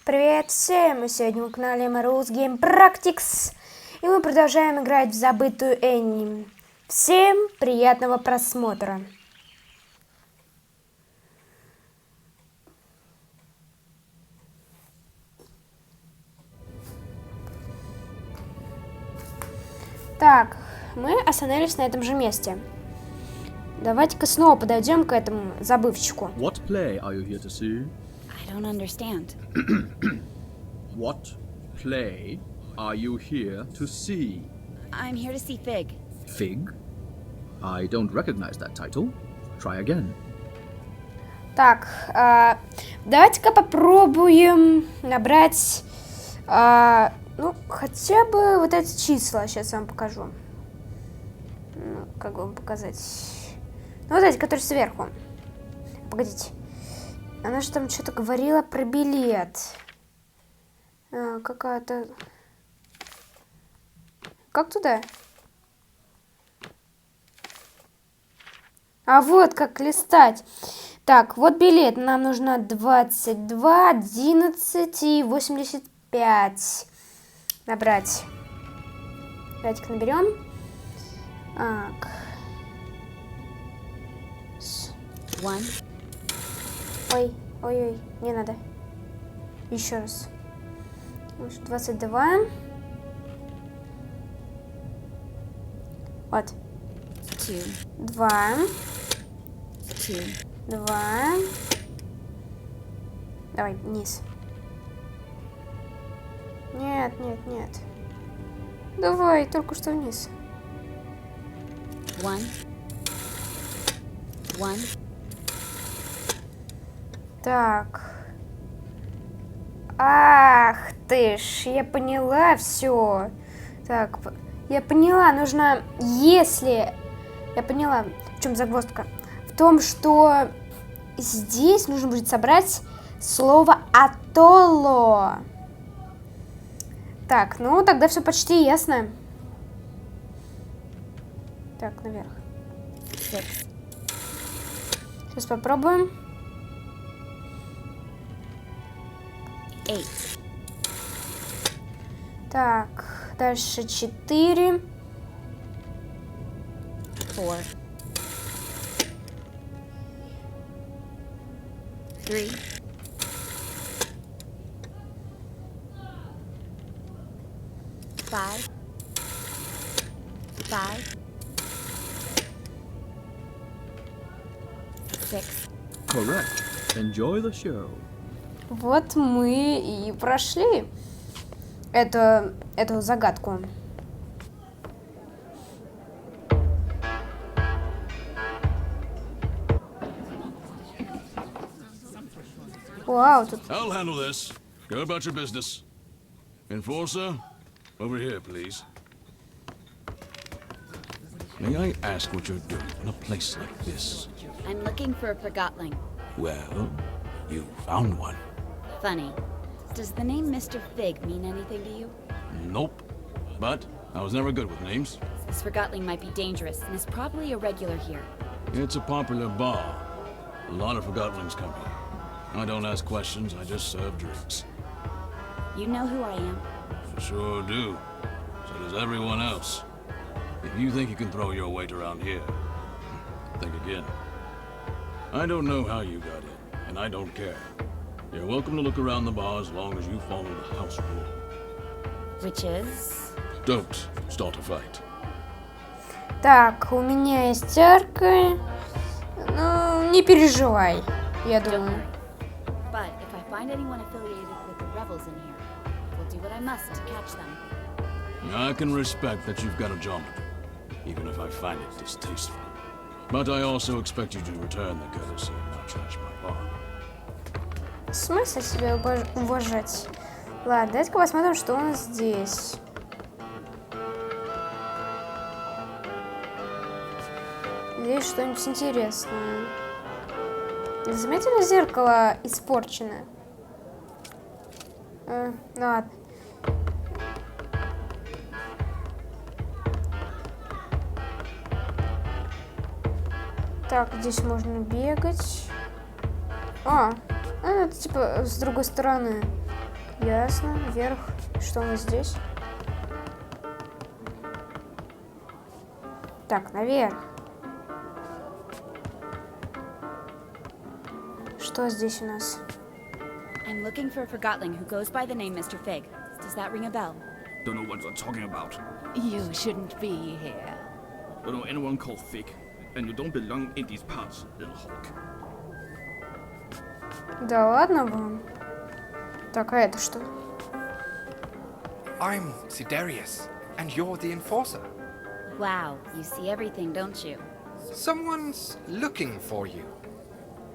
Привет всем! Мы сегодня на канале русском Practice, и мы продолжаем играть в Забытую Энни. Всем приятного просмотра! Так, мы остановились на этом же месте. Давайте-ка снова подойдем к этому забывчику. What play are you here to see? I don't understand. What play are you here to see? I'm here to see Fig. Fig? I don't recognize that title. Try again. Так, давайте-ка попробуем набрать, ну, хотя бы вот эти числа. Сейчас вам покажу. Ну, как вам показать? Ну, вот эти, которые сверху. Погодите. Она же там что-то говорила про билет. Какая-то... Как туда? А вот как листать. Так, вот билет. Нам нужно 22, 11 и 85 набрать. Давайте-ка наберем. Так. One. Ой, не надо. Еще раз. 22. Вот. 2. 2. Давай, вниз. Нет. Давай, только что вниз. One. Так. Ах ты ж, я поняла все. Так, я поняла, нужно, если... Я поняла, в чем загвоздка. В том, что здесь нужно будет собрать слово «атоло». Так, ну тогда все почти ясно. Так, наверх. Сейчас попробуем. 8. Так, дальше 4. 4. 3. 5. 5. 6. Correct. Enjoy the show. Вот мы и прошли эту загадку. Вау, тут... I'll handle this. Go about your business. Enforcer, over here, please. May I ask what you're doing in a place like this? I'm looking for a Forgotton. Well, you found one. Funny. Does the name Mr. Fig mean anything to you? Nope. But I was never good with names. This Forgotton might be dangerous and is probably a regular here. It's a popular bar. A lot of Forgottlings come here. I don't ask questions, I just serve drinks. You know who I am? Sure do. So does everyone else. If you think you can throw your weight around here, think again. I don't know how you got in, and I don't care. You're welcome to look around the bar as long as you follow the house rule. Which is? Don't start a fight. Так, у меня есть арка. Ну, не переживай, я Don't думаю. worry. But if I find anyone affiliated with the rebels in here, we'll do what I must to catch them. I can respect that you've got a job to do, even if I find it distasteful. But I also expect you to return the courtesy and not trash my bar. Смысл себя уважать. Ладно, давайте-ка посмотрим, что у нас здесь. Здесь что-нибудь интересное. Заметили, зеркало испорченное? Ну ладно. Так, здесь можно бегать. Это типа с другой стороны. Ясно. Вверх. Что у нас здесь? Так, наверх. Что здесь у нас? I'm looking for a Forgotling who goes by the name Mr. Fig. Does that ring a bell? Don't know what you're talking about. You shouldn't be here. Don't know anyone called Fig. And you don't belong in these parts, little hawk. Да ладно вам. Так, а это что? I'm Siderius, and you're the enforcer. Wow, you see everything, don't you? Someone's looking for you.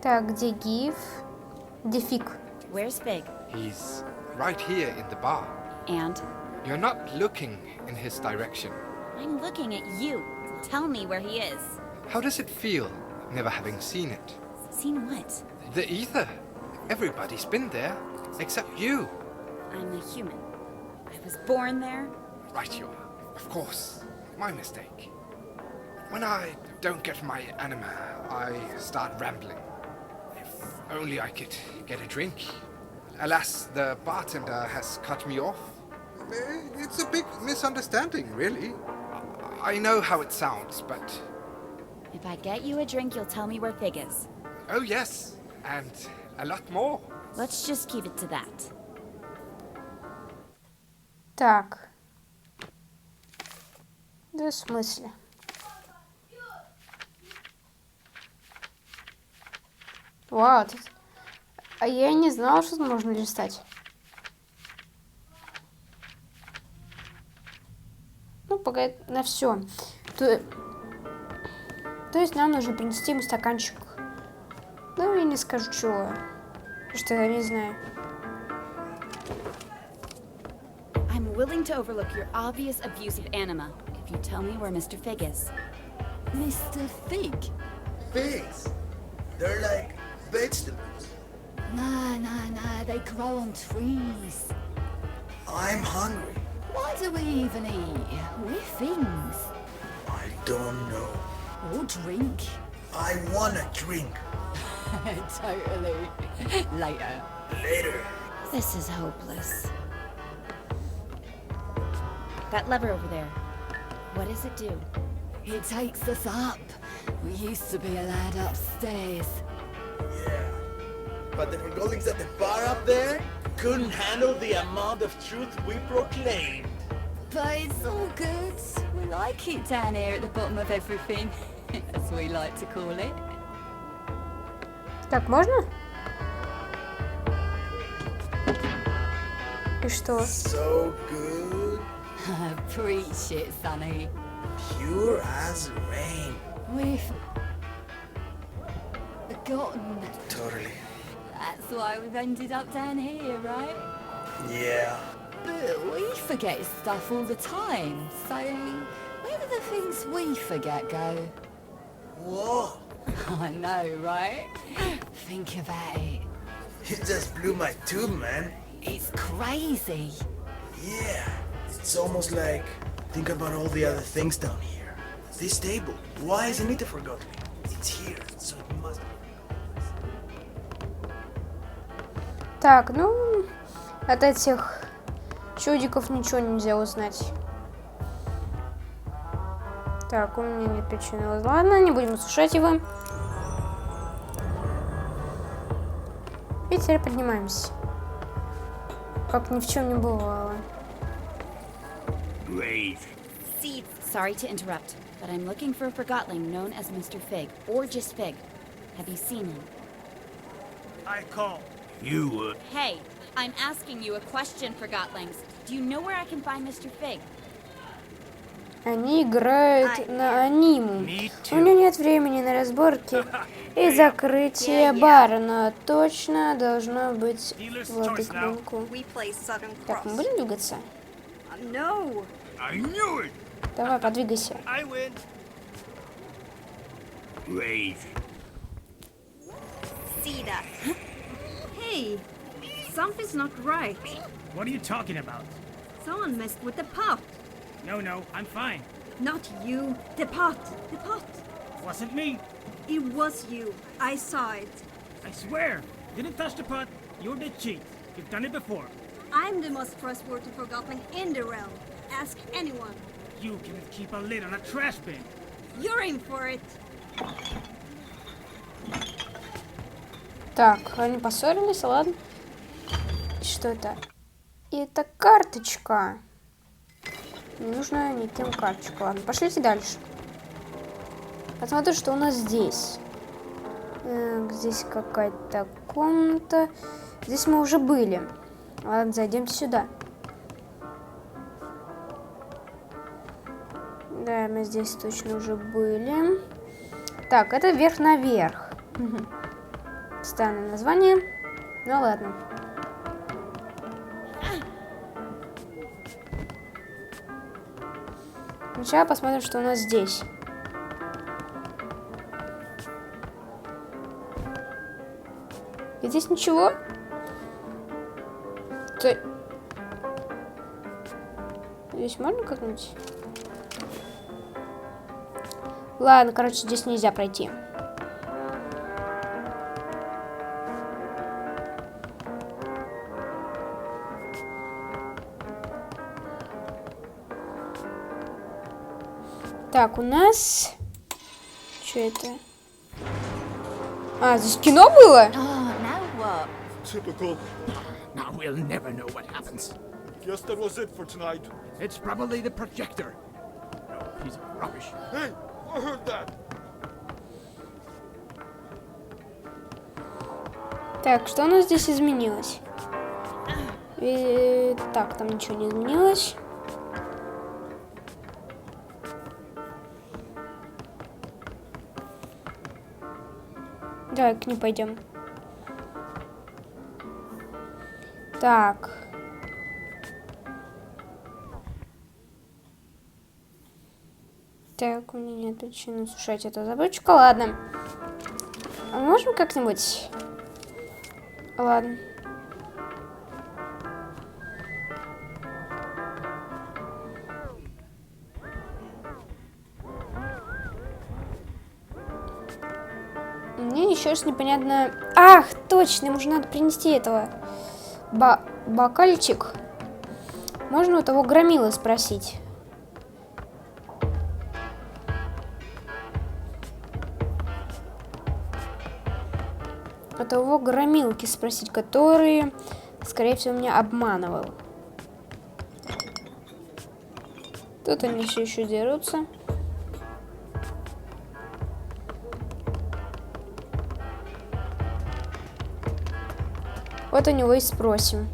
Так, где гиф? Где фиг? Where's Fig? He's right here in the bar. And? You're not looking in his direction. I'm looking at you. Tell me where he is. How does it feel, never having seen it? Seen what? The ether. Everybody's been there, except you. I'm a human. I was born there. Right you are. Of course. My mistake. When I don't get my anima, I start rambling. If only I could get a drink. Alas, the bartender has cut me off. It's a big misunderstanding, really. I know how it sounds, but... If I get you a drink, you'll tell me where Fig is. Oh yes, and a lot more. Let's just keep it to that. Так. Да в смысле? Вау, тут... А я не знала, что тут можно листать. Ну, пока на все. То есть нам нужно принести ему стаканчик. Ну, я не скажу чего. Что я не знаю. I'm willing to overlook your obvious abuse of anima if you tell me where Mr. Fig is. Mr. Fig? Figs. They're like vegetables. Nah, they grow on trees. I'm hungry. Why do we even eat? We're things. I don't know. Or drink. I wanna drink. Totally. Later. Later. This is hopeless. That lever over there. What does it do? It takes us up. We used to be allowed upstairs. Yeah. But the Forgottons at the bar up there couldn't handle the amount of truth we proclaimed. But it's all good. We like it down here at the bottom of everything, as we like to call it. Так, можно? И что? So good. Preach it, Sonny. Pure as rain. We've forgotten. Totally. That's why we've ended up down here, right? Yeah. But we forget stuff all the time, so where do the things we forget go? Whoa. I know, right? Think about it. You just blew my tube, man. It's crazy. Yeah. It's almost like, think about all the other things down here. This table, why isn't it a Forgotten? It's here, so it must be. Так, ну, от этих чудиков ничего нельзя узнать. Так, у меня нет причины. Ладно, не будем слушать его. И теперь поднимаемся. Как ни в чем не бывало. See, sorry to interrupt, but I'm looking for a Forgotling known as Mr. Fig, or just Fig. Have you seen him? I call. You, Hey, I'm asking you a question, Forgotlings. Do you know where I can find Mr. Fig? Они играют на аниму. Me У too. меня нет времени на разборки и закрытие бара, но точно должно быть владык Бонку. We play Southern Так, мы Cross. будем двигаться? No, I knew it! Давай, подвигайся. I win. see that. Hey, something's not right. What are you talking about? Someone messed with the pot. No, I'm fine. Not you. The pot. The pot. Wasn't me. It was you. I saw it. I swear. Didn't touch the pot. You did cheat. You've done it before. I'm the most trustworthy Forgotton in the realm. Ask anyone. You can keep a lid on a trash bin. You're in for it. Так, они поссорились, ладно. Что это? Это карточка. Мне нужно никем карточку. Ладно, пошлите дальше. Посмотрю, что у нас здесь. Здесь какая-то комната. Здесь мы уже были. Ладно, зайдемте сюда. Да, мы здесь точно уже были. Так, это вверх наверх. Странное название. Ну ладно. Сначала посмотрим, что у нас здесь. И здесь ничего. Здесь можно как-нибудь? Ладно, короче, здесь нельзя пройти. Так, у нас... Что это? А, здесь кино было? Oh, now what? Typical. Now we'll never know what happens. Guess that was it for tonight. It's probably the projector. No piece of rubbish. Hey, I heard that. Так, что у нас здесь изменилось? Так, там ничего не изменилось. Давай к ней пойдем. Так. Так, у меня нет причины сушать эту забычку. Ладно. А можем как-нибудь? Ладно. Мне еще раз непонятно... Ах, точно, ему же надо принести этого бокальчик. Можно у того громила спросить. У того громилки спросить, который, скорее всего, меня обманывал. Тут они все еще дерутся. Вот у него и спросим.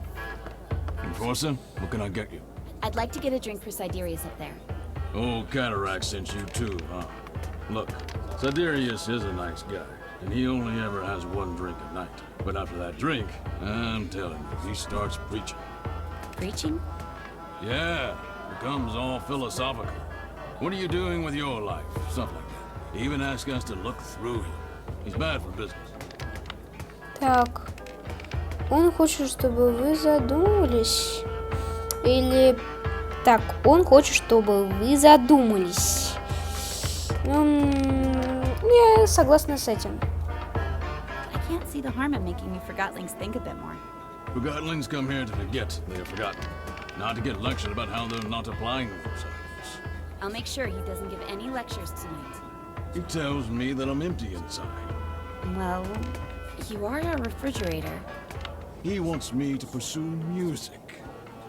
Enforcer, what can I get you? I'd like to get a drink for Siderius up there. Old Cataract sent you too, huh? Look, Siderius is a nice guy, and he only ever has one drink at night. But after that drink, I'm telling you, he starts preaching. Preaching? Yeah, becomes all philosophical. What are you doing with your life? Stuff like that. He even asks us to look through you. He's bad for business. Так. Он хочет, чтобы вы задумались. Или... Так, он хочет, чтобы вы задумались. Я согласна с этим. I can't see the harm in making you Forgotlings think a bit more. Forgotlings come here to forget they are forgotten. Not to get lectured about how they're not applying themselves. I'll make sure he doesn't give any lectures tonight. He tells me that I'm empty inside. Well, you are a refrigerator. He wants me to pursue music.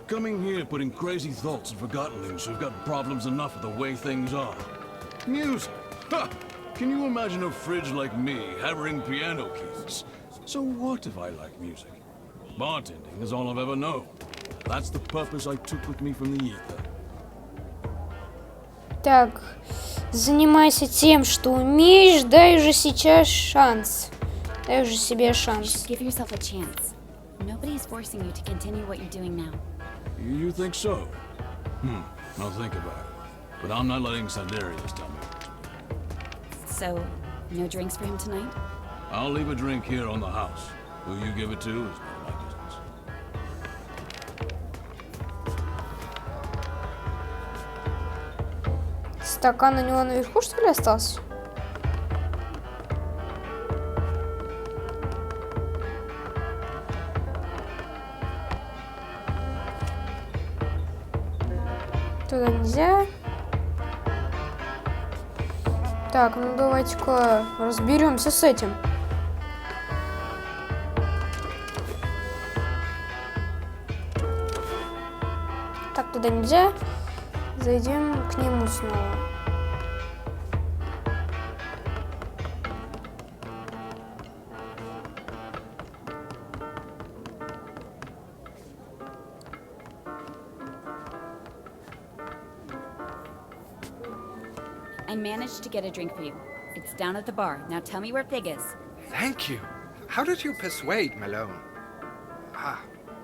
Coming here putting crazy thoughts in Forgottenlings who've got problems enough with the way things are. Music! Ha! Can you imagine a fridge like me hammering piano keys? So what if I like music? Bartending is all I've ever known. That's the purpose I took with me from the ether. Так, занимайся тем, что умеешь, дай уже сейчас шанс. Дай уже себе шанс. Give yourself a chance. Nobody's forcing you to continue what you're doing now. You think so? I'll think about it. But I'm not letting Siderius tell me. So, no drinks for him tonight? I'll leave a drink here on the house. Who you give it to is none of my business. Стакан у него наверху, что ли, остался? Туда нельзя. Так, ну давайте-ка разберемся с этим. Так, туда нельзя. Зайдем к нему снова. I managed to get a drink for you. It's down at the bar. Now tell me where Fig is. Thank you. How did you persuade Malone? Ah,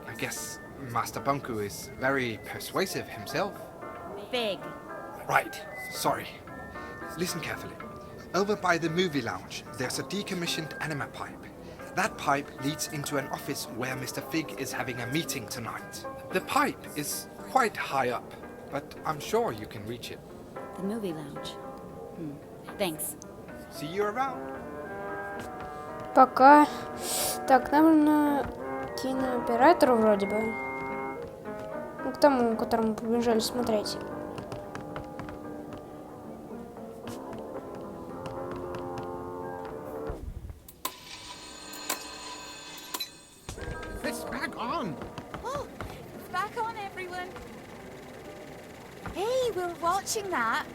I guess Master Bонku is very persuasive himself. Fig. Right, sorry. Listen carefully. Over by the movie lounge, there's a decommissioned anima pipe. That pipe leads into an office where Mr. Fig is having a meeting tonight. The pipe is quite high up, but I'm sure you can reach it. The movie lounge. Thanks. See you around. Пока. Так, нам нужно кинооператору вроде бы. Ну, к тому, которому побежали смотреть. It's back on. Oh, it's back on, everyone. Hey, we're watching that.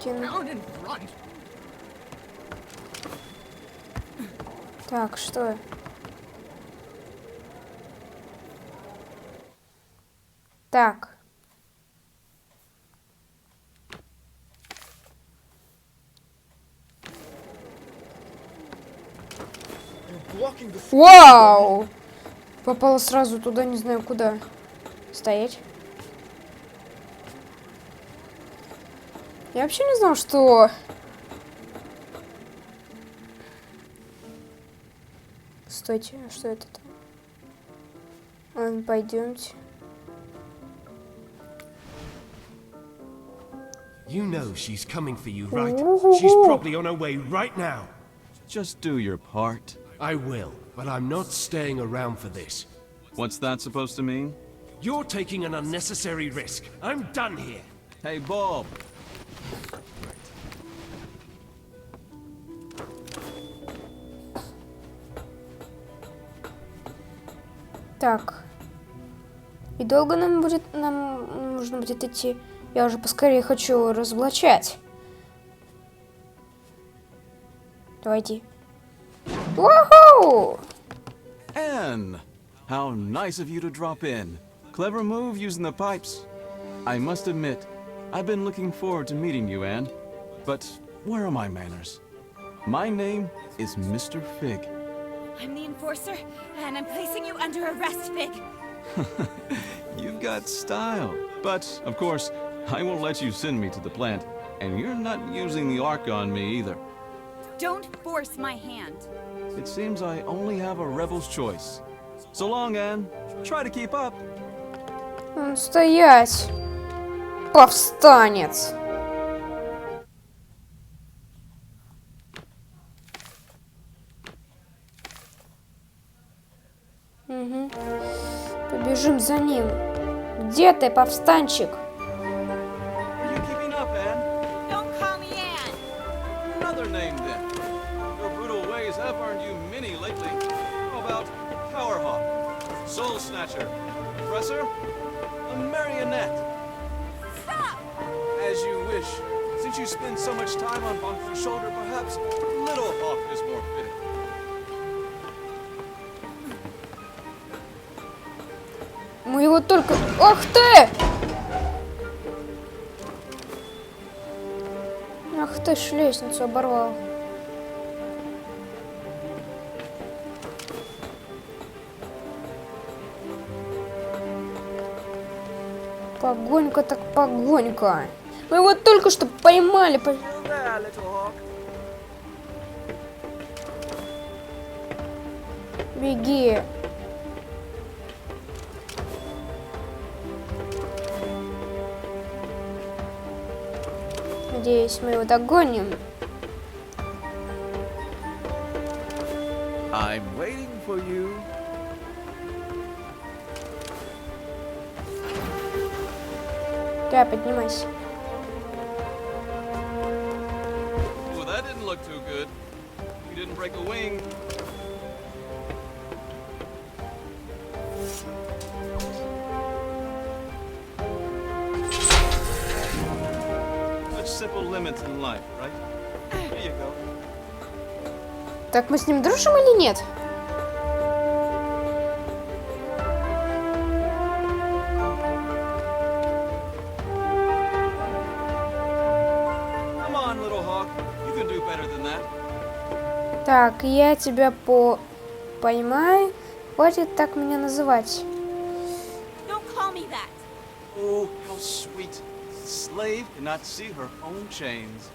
Down in front. Так, что? Так. Вау! Попала сразу туда, не знаю куда. Стоять. Я вообще не знал, что... Стойте, а что это там? Ладно, пойдемте. You know she's coming for you, right? She's probably on her way right now. Just do your part. I will, but I'm not staying around for this. What's that supposed to mean? You're taking an unnecessary risk. I'm done here. Hey, Bob. Так. И долго нам нужно будет идти. Я уже поскорее хочу разоблачать. Давайте. Woohoo! Anne! How nice of you to drop in. Clever move using the pipes. I must admit, I've been looking forward to meeting you, Anne. But where are my manners? My name is Mr. Fig. I'm the enforcer, and I'm placing you under arrest, Fig. You've got style. But, of course, I won't let you send me to the plant. And you're not using the arc on me either. Don't force my hand. It seems I only have a rebel's choice. So long, Anne. Try to keep up. Стоять! Повстанец! Угу. Побежим за ним. Где ты, повстанчик? Are you keeping up, Anne? Don't call me Anne. Another name, then. Your brutal ways have earned you many lately. How about Powerhawk, Soul Snatcher, Oppressor, a Marionette? Stop! As you wish. Since you spend so much time on Bonku's shoulder, perhaps Little Hawk is more fitting. Мы его только... Ах ты! Ах ты ж, лестницу оборвал. Погонька так погонька. Мы его только что поймали. Беги. Надеюсь, мы его догоним. I'm waiting for you. Да, поднимайся. Well, that didn't look too good. You didn't break a wing. Such simple limits in life, right? Here you go. Так, мы с ним дружим или нет? Come on, little hawk. You can do better than that. Так, я тебя поймаю. Хватит так меня называть. Don't call me that. Oh, how sweet. Slave cannot see her own chains.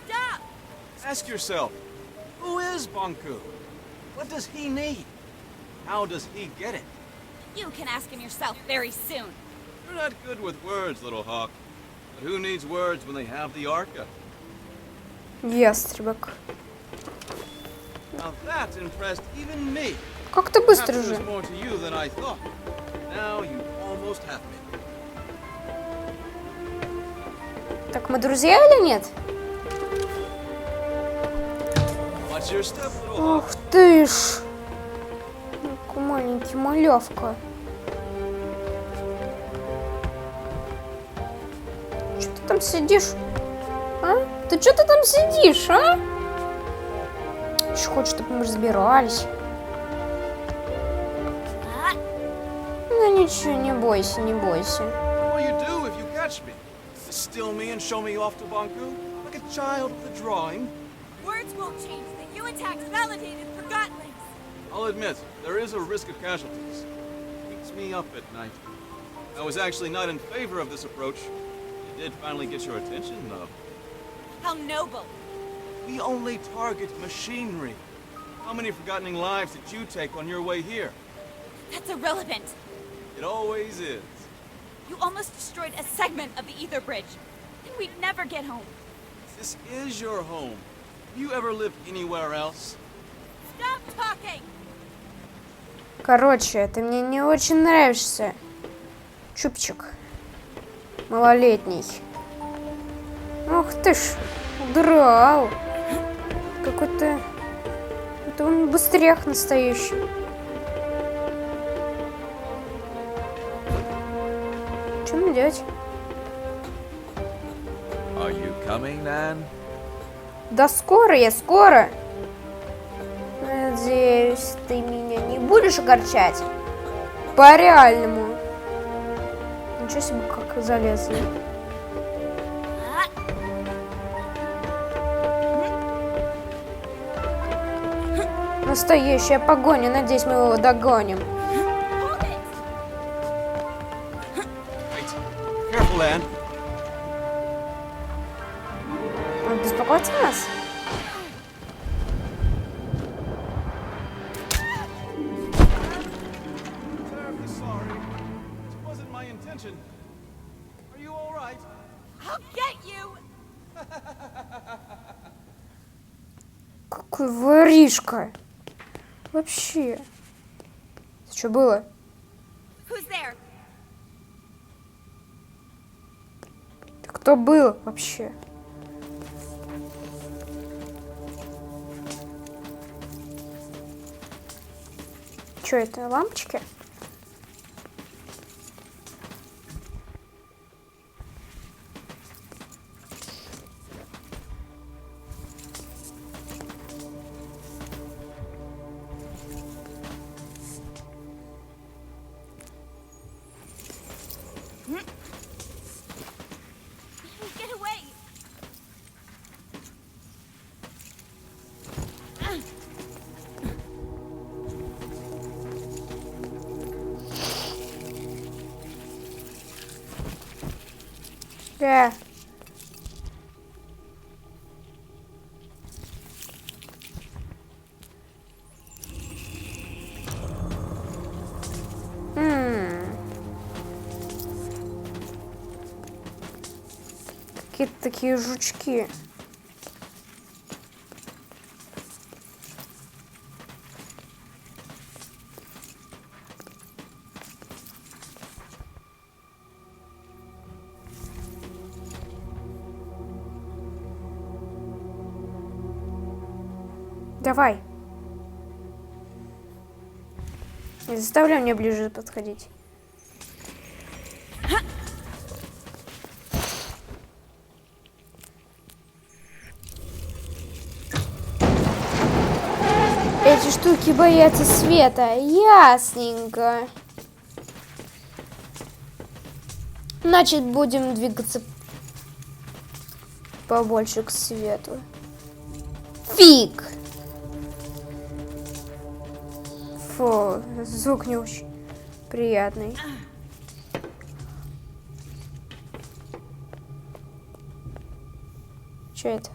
Stop! Ask yourself, who is Bонku? What does he need? How does he get it? You can ask him yourself very soon. You're not good with words, little hawk. But who needs words when they have the Arca? Ястребок. Now that impressed even me. Как ты быстро Perhaps же. there's more to you than I thought. Now you almost have me. Так, мы друзья или нет? Watch your step, little hawk. Ух ты ж. Какой маленький малявка. Че ты там сидишь? А? Ты что ты там сидишь, а? Еще хочешь, чтобы мы разбирались. Ну ничего, не бойся, не бойся. What will you do if you catch me? Still me and show me off to Bонku? Like a child with a drawing? Words won't change. The U attacks validated Forgottonlings. I'll admit, there is a risk of casualties. It keeps me up at night. I was actually not in favor of this approach. It did finally get your attention, though. How noble. We only target machinery. How many Forgottoning lives did you take on your way here? That's irrelevant. It always is. You almost destroyed a segment of the ether bridge. And we'd never get home. This is your home. Have you ever lived anywhere else? Stop talking! Короче, ты мне не очень нравишься. Чупчик. Малолетний. Ух ты ж, удрал. Какой-то... Это он быстрях настоящий. Что мне делать? Are you coming, Anne? Да скоро, я скоро. Надеюсь, ты меня не будешь огорчать. По-реальному. Ничего себе, как залезли. Настоящая погоня. Надеюсь, мы его догоним. Careful, Anne. Он беспокоится о нас? Terribly sorry. It wasn't my intention. Are you all right? I'll get you! Какой воришка. Вообще. Что было? Who's there? Кто был вообще? Что это, лампочки? Get away! Да. Какие-то такие жучки. Давай. Не заставляй меня ближе подходить. Эти штуки боятся света. Ясненько. Значит, будем двигаться побольше к свету. Фиг! Фу, звук не очень приятный. Что это?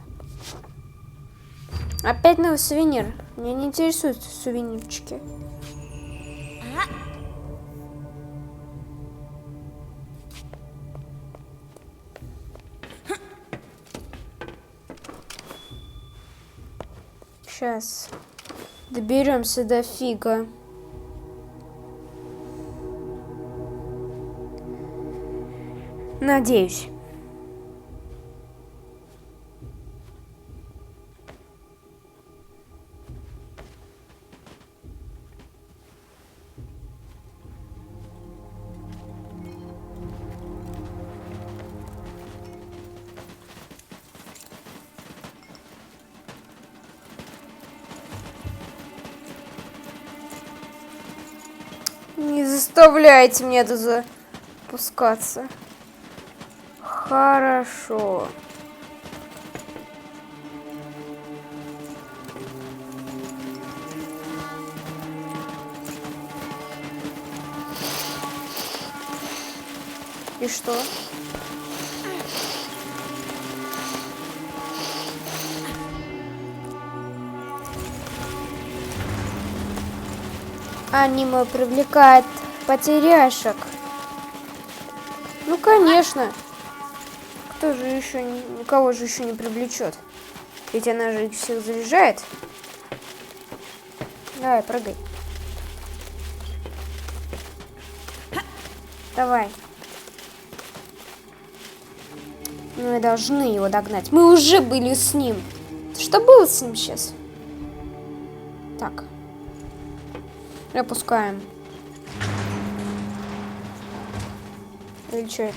Опять новый сувенир. Меня не интересуют сувенирчики. Сейчас доберемся до фига. Надеюсь. Не заставляйте меня туда спускаться. Хорошо. И что? Аниме привлекает потеряшек. Ну, конечно. Кто же еще, никого же еще не привлечет? Ведь она же их всех заряжает. Давай, прыгай. Давай. Мы должны его догнать. Мы уже были с ним. Что было с ним сейчас? Так. Опускаем. Или что это?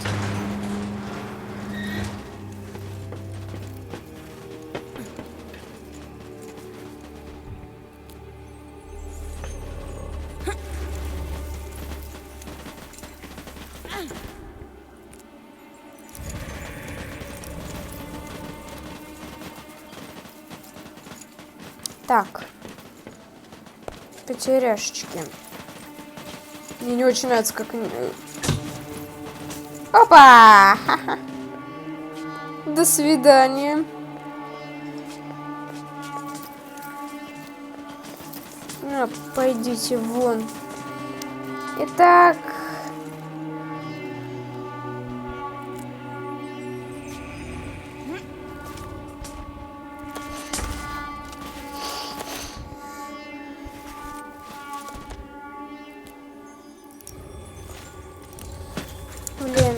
Так. Потеряшечки. Мне не очень нравится, как они... Опа! До свидания. Пойдите вон. Итак... Блин.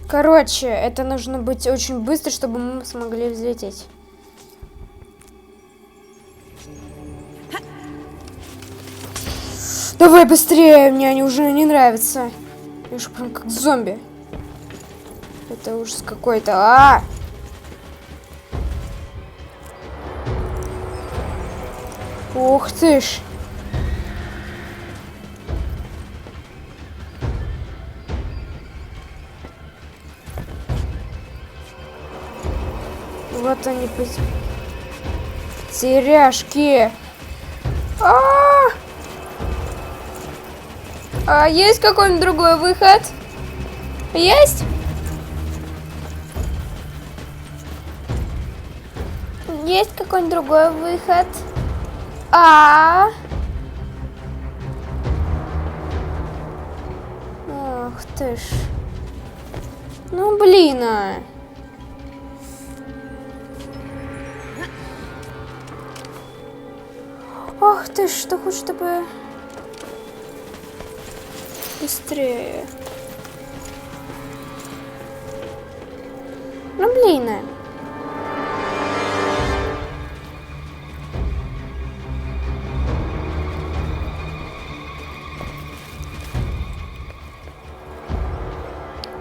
Короче, это нужно быть очень быстро, чтобы мы смогли взлететь. Давай быстрее, мне они уже не нравятся. Я уж прям как зомби. Это ужас какой-то. Ух ты ж. Вот они, потеряшки. Есть какой-нибудь другой выход? Есть? Есть какой-нибудь другой выход? Ох ты ж. Ну блин. Ох ты ж, что хочешь, чтобы... Быстрее. Ну блин.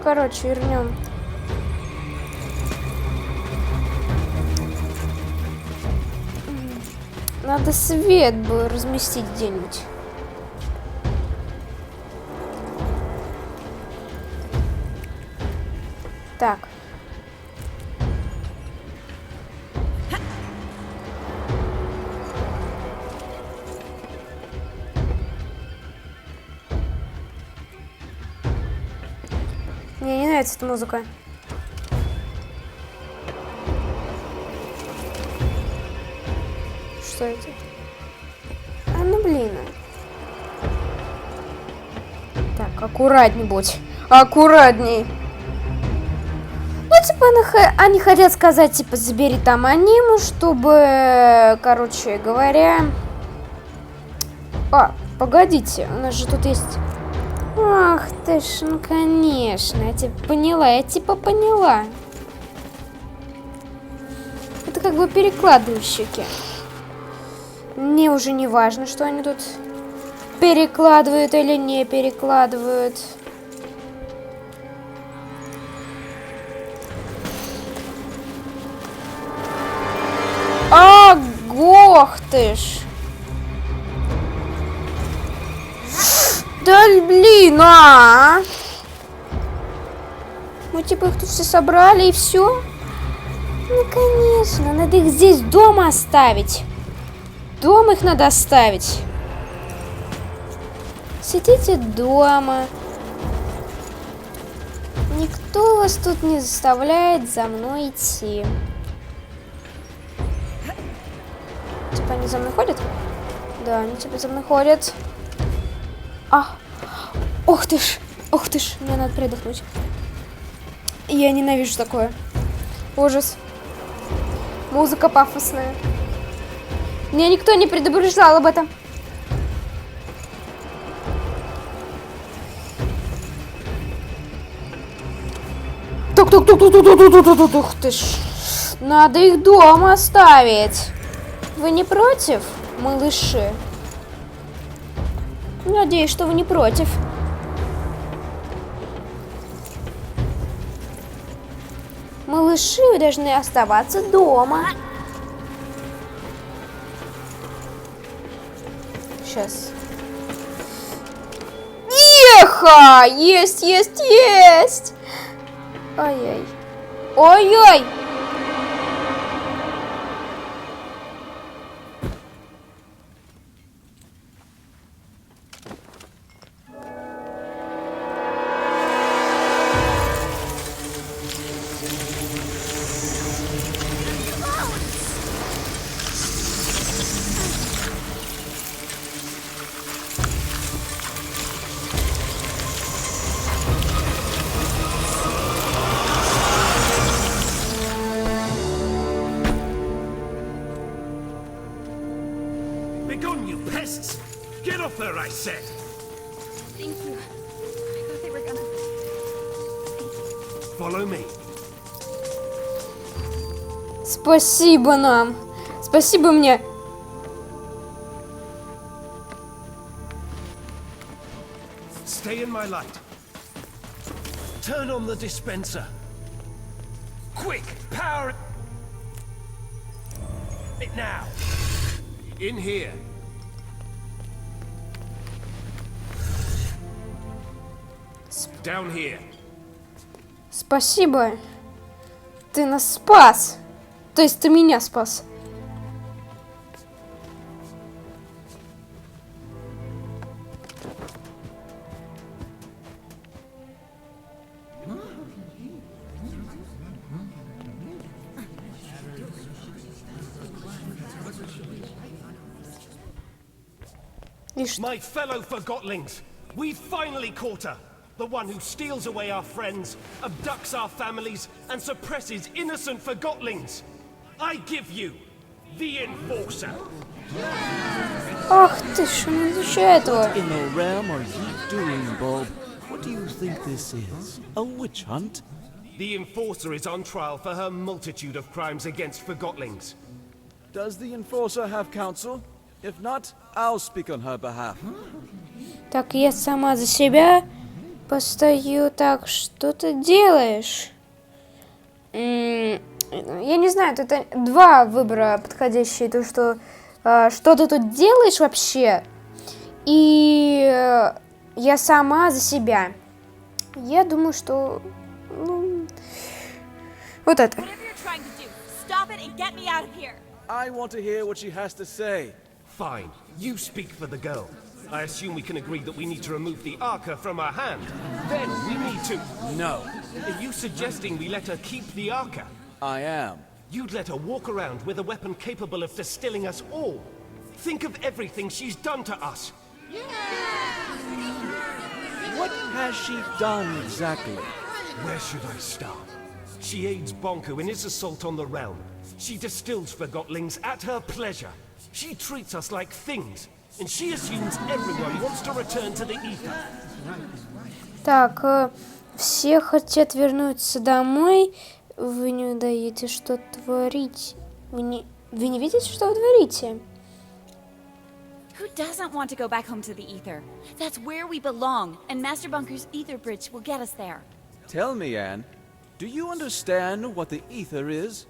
короче, вернем. Надо свет бы разместить где-нибудь. Так. Мне не нравится эта музыка. Что это? А ну блин. Так, аккуратней будь. Аккуратней. Ну, типа, они хотят сказать, типа, забери там аниму, чтобы, короче говоря... А, погодите, у нас же тут есть... Ах ты ж, ну, конечно, я типа поняла. Это как бы перекладывальщики. Мне уже не важно, что они тут перекладывают или не перекладывают. Ох ты ж. Да блин, Мы типа их тут все собрали и все? Ну конечно, надо их здесь дома оставить. Дома их надо оставить. Сидите дома. Никто вас тут не заставляет за мной идти. Типа они за мной ходят? Да, они типа за мной ходят. Ох ты ж, мне надо передохнуть. Я ненавижу такое. Ужас. Музыка пафосная. Меня никто не предупреждал об этом. Ух ты ж. Надо их дома оставить. Вы не против, малыши? Надеюсь, что вы не против. Малыши, вы должны оставаться дома. Сейчас. Еха! Есть! Ой-ой. Ой-ой! Begone, you pests! Get off her, I said! Thank you. I thought they were gonna... Follow me. Спасибо нам. Спасибо мне. Stay in my light. Turn on the dispenser. Quick, power it now. In here. Down here. Спасибо. Ты нас спас. То есть ты меня спас. My fellow Forgotlings, we've finally caught her. The one who steals away our friends, abducts our families, and suppresses innocent Forgotlings. I give you the Enforcer. Ах ты ж, он изучает его. What in the realm are you doing, Bob? What do you think this is? A witch hunt? The Enforcer is on trial for her multitude of crimes against Forgotlings. Does the Enforcer have counsel? If not, I'll speak on her behalf. Так, я сама за себя. постою так, что ты делаешь? Я не знаю, тут два выбора подходящие. То, что ты тут делаешь вообще, и я сама за себя. Я думаю, что вот это. I want to hear what she has to say. Fine, you speak for the girl. I assume we can agree that we need to remove the Arca from her hand. Then we need to... No. Are you suggesting we let her keep the Arca? I am. You'd let her walk around with a weapon capable of distilling us all. Think of everything she's done to us. What has she done exactly? Where should I start? She aids Bonku in his assault on the realm. She distills Forgotlings at her pleasure. She treats us like things. And she assumes everyone wants to return to the ether. Так, все хотят вернуться домой. Вы не даете что творить. Вы не видите, что вы творите? Who doesn't want to go back home to the ether? That's where we belong, and Master Bunker's ether bridge will get us there. Tell me, Anne, do you understand what the ether is?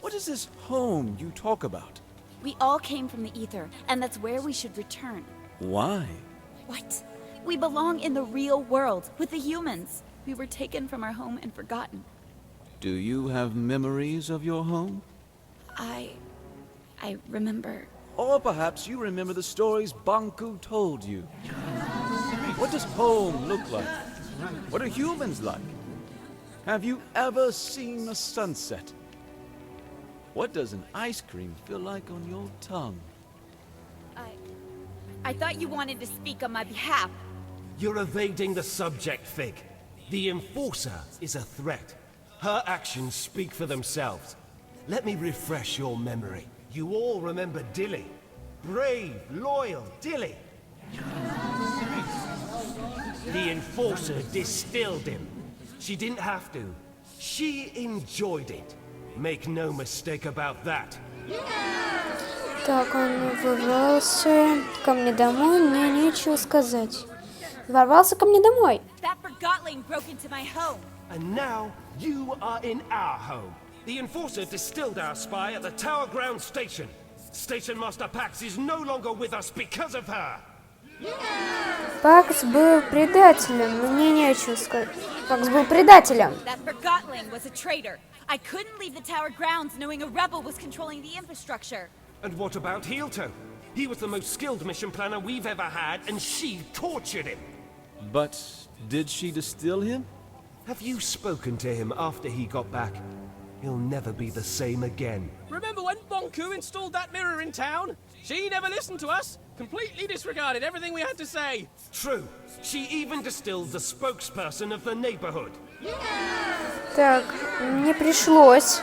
What is this home you talk about? We all came from the ether, and that's where we should return. Why? What? We belong in the real world, with the humans. We were taken from our home and forgotten. Do you have memories of your home? I remember... Or perhaps you remember the stories Bонku told you. What does home look like? What are humans like? Have you ever seen a sunset? What does an ice cream feel like on your tongue? I thought you wanted to speak on my behalf. You're evading the subject, Fig. The Enforcer is a threat. Her actions speak for themselves. Let me refresh your memory. You all remember Dilly. Brave, loyal Dilly. The Enforcer distilled him. She didn't have to. She enjoyed it. Make no mistake about that. Так, он ворвался ко мне домой, мне нечего сказать. Ворвался ко мне домой. That Forgotling broke into my home. And now you are in our home. The Enforcer distilled our spy at the Tower Ground Station. Station Master Pax is no longer with us because of her. Пакс был предателем, мне нечего сказать. Пакс был предателем. That Forgotling was a traitor. I couldn't leave the tower grounds knowing a rebel was controlling the infrastructure. And what about Heelto? He was the most skilled mission planner we've ever had, and she tortured him. But did she distill him? Have you spoken to him after he got back? He'll never be the same again. Remember when Bonku installed that mirror in town? She never listened to us. Completely disregarded everything we had to say. True. She even distilled the spokesperson of the neighborhood. Так, мне пришлось.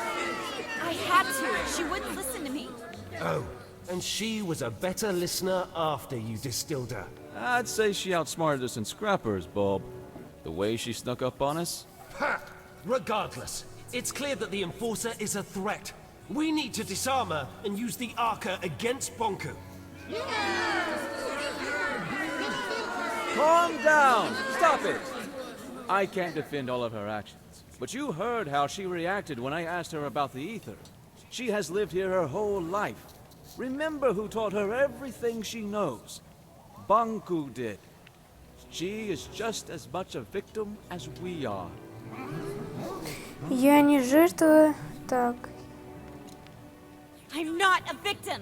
I had to. She wouldn't listen to me. Oh, and she was a better listener after you distilled her. I'd say she outsmarted us in scrappers, Bob. The way she snuck up on us. Ha! Regardless, it's clear that the Enforcer is a threat. We need to disarm her and use the Arca against Bонku. Calm down! Stop it! I can't defend all of her actions, but you heard how she reacted when I asked her about the ether. She has lived here her whole life. Remember who taught her everything she knows. Bонku did. She is just as much a victim as we are. Я не жертва. Так. I'm not a victim.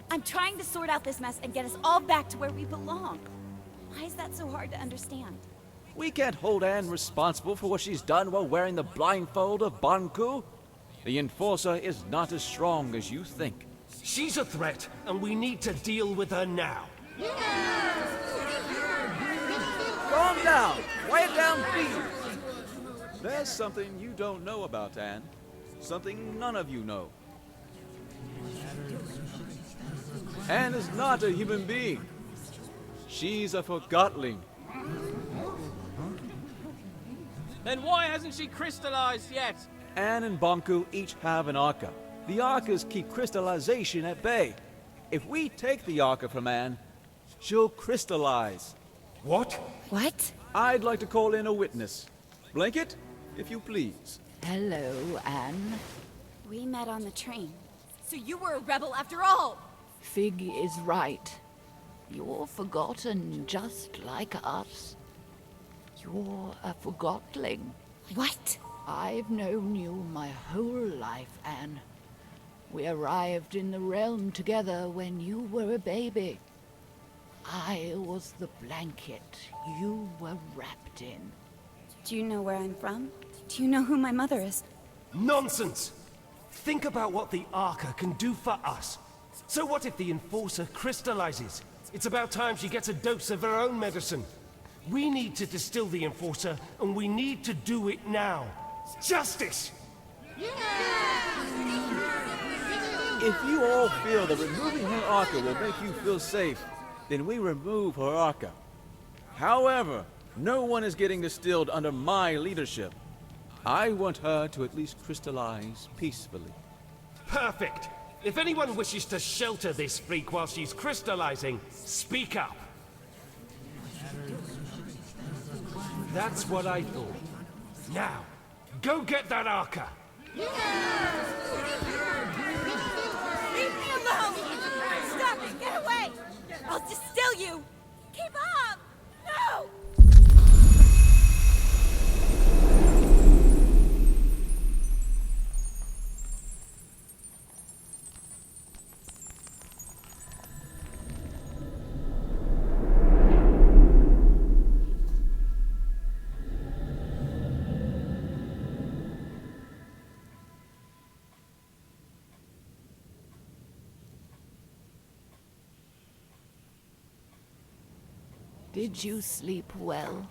I'm trying to sort out this mess and get us all back to where we belong. Why is that so hard to understand? We can't hold Anne responsible for what she's done while wearing the blindfold of Bонku. The Enforcer is not as strong as you think. She's a threat, and we need to deal with her now. Calm down! Quiet down, please! There's something you don't know about Anne. Something none of you know. Anne is not a human being. She's a Forgotling. Then why hasn't she crystallized yet? Anne and Bонku each have an Arca. The Arcas keep crystallization at bay. If we take the Arca from Anne, she'll crystallize. What? What? I'd like to call in a witness. Blanket, if you please. Hello, Anne. We met on the train. So you were a rebel after all! Fig is right. You're forgotten just like us. You're a forgotling. What? I've known you my whole life, Anne. We arrived in the realm together when you were a baby. I was the blanket you were wrapped in. Do you know where I'm from? Do you know who my mother is? Nonsense! Think about what the Arca can do for us. So what if the Enforcer crystallizes? It's about time she gets a dose of her own medicine. We need to distill the Enforcer, and we need to do it now. Justice! If you all feel that removing her Arca will make you feel safe, then we remove her Arca. However, no one is getting distilled under my leadership. I want her to at least crystallize peacefully. Perfect! If anyone wishes to shelter this freak while she's crystallizing, speak up. That's what I thought. Now, go get that Arca! Leave me alone! Stop it! Get away! I'll distill you! Keep up! No! Did you sleep well?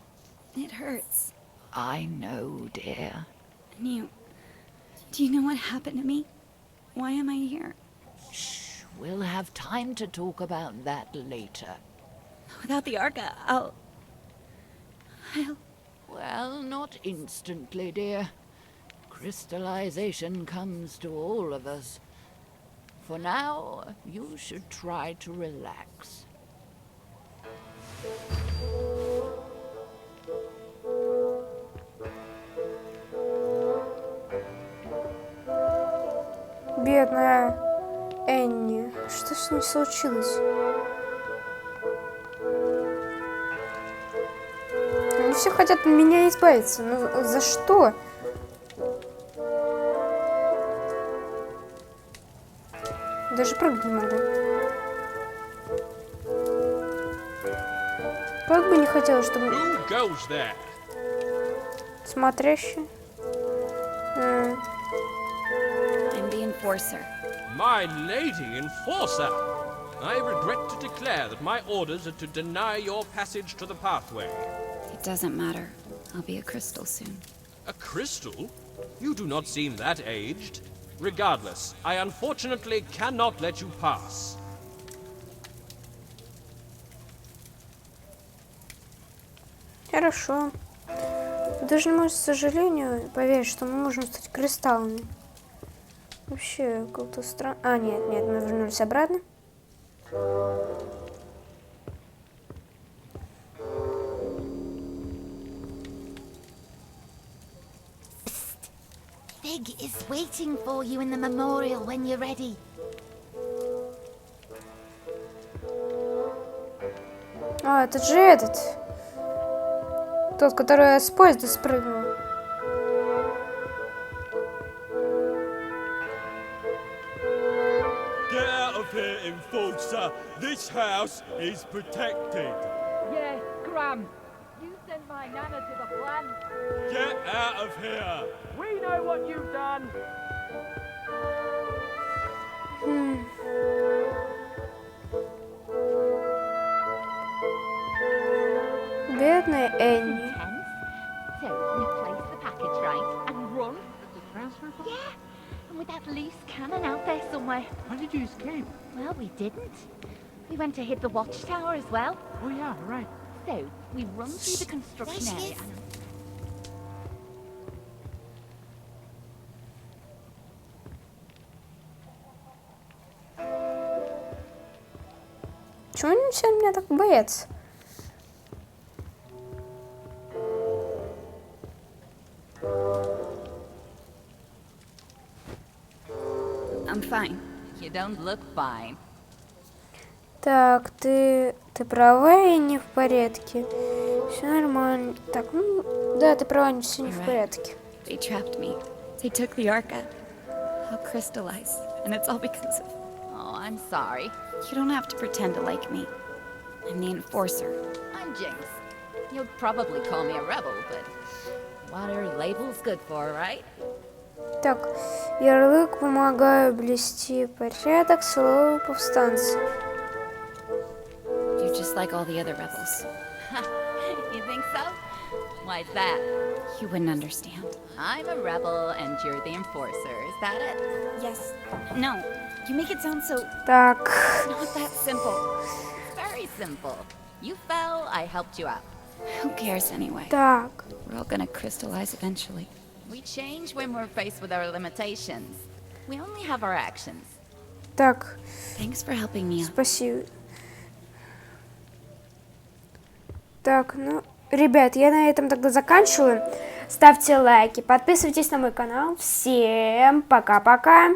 It hurts. I know, dear. And do you know what happened to me? Why am I here? Shh, we'll have time to talk about that later. Without the Arca, I'll... Well, not instantly, dear. Crystallization comes to all of us. For now, you should try to relax. Бедная Энни. Что с ней случилось? Они все хотят от меня избавиться. Но за что? Даже прыгать не могу. Как бы не хотела, чтобы... Смотрящий. I'm the Enforcer. My lady Enforcer! I regret to declare that my orders are to deny your passage to the pathway. It doesn't matter. I'll be a crystal soon. A crystal? You do not seem that aged. Regardless, I unfortunately cannot let you pass. Хорошо. Даже не можешь, к сожалению, поверить, что мы можем стать кристаллами. Вообще, как-то странно. А, нет, мы вернулись обратно. Fig is waiting for you in the memorial when you're ready. А, это же этот. Тот, который с поезда спрыгнул. Get out of here, Enforcer. This house is protected. Yes, Graham. You sent my nana to the plant. Get out of here. We know what you've done. Бедная Энни. So we place the package right and run. The transfer? Yeah. And with that loose cannon out there somewhere. How did you escape? Well, we didn't. We went to hit the watchtower as well. Oh yeah, right. So we run through the construction area and... Почему они все меня так боятся? You don't look fine. Так, ты права и не в порядке. Все нормально. Так, ну, да, ты права, все не в порядке. They trapped me. They took the Arca. I'll crystallize. And it's all because of... Oh, I'm sorry. You don't have to pretend to like me. I'm the enforcer. I'm Jinx. You'll probably call me a rebel, but what are labels good for, right? Так, ярлык помогаю блюсти порядок, слово повстанца. You're just like all the other rebels. You think so? Why's that? You wouldn't understand. I'm a rebel and you're the enforcer, is that it? Yes. No. You make it sound so... Так. Not that simple. It's very simple. You fell, I helped you up. Who cares anyway? Так. We're all gonna crystallize eventually. We change when we're faced with our limitations. We only have our actions. Так. Thanks for helping me out. Спасибо. Так, ну, ребят, я на этом тогда заканчиваю. Ставьте лайки, подписывайтесь на мой канал. Всем пока-пока.